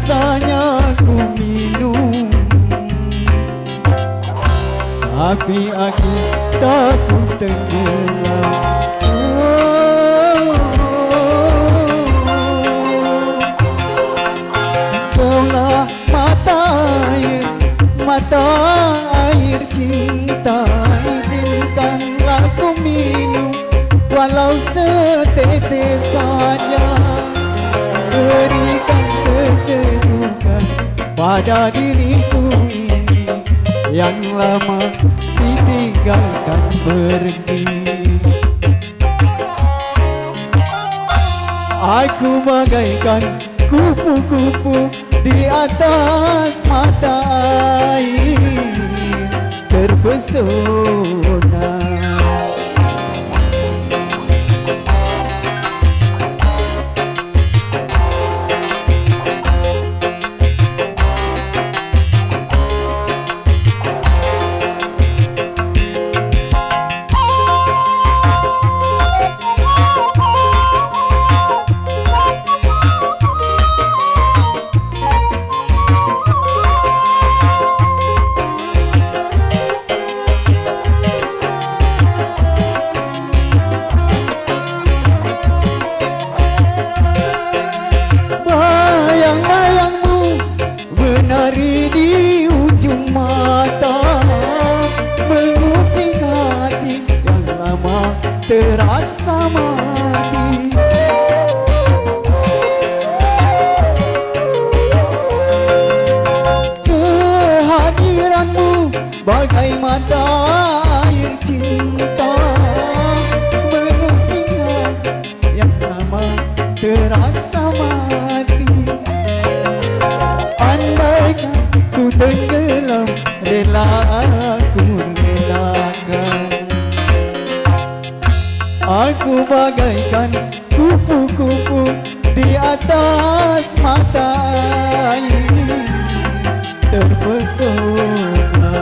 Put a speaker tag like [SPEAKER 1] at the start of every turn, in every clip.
[SPEAKER 1] rasanya ku minum, tapi aku takut tenggelam. Bola mata air cinta, izinkanlah ku minum walau setetes saja. Berikan kesejukan pada diriku ini yang lama ditinggalkan pergi. Aku bagaikan kupu-kupu di atas mata air, terpesona. Menari di ujung mata, mengusik hati yang lama terasa mati. Kehadiranmu bagai mata air cinta, mengusik hati yang lama terasa mati. Ku tenggelam, rela aku relakan. Aku bagaikan kupu-kupu di atas mata air, terpesona.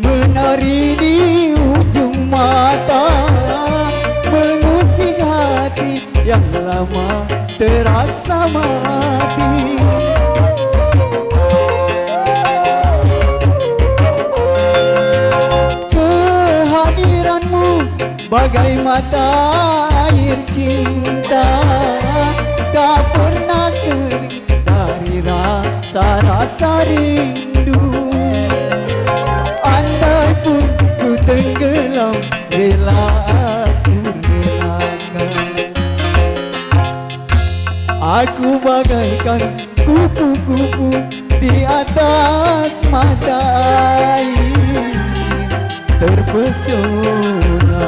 [SPEAKER 1] Menari di ujung mata, mengusik hati yang lama terasa mati. Kehadiranmu bagai mata air cinta, tak pernah kering dari rasa rindu. Ku tenggelam, rela aku relakan. Aku bagaikan kupu-kupu di atas mata air, terpesona,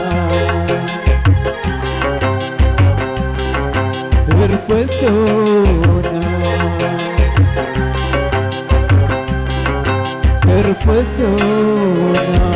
[SPEAKER 1] terpesona, terpesona.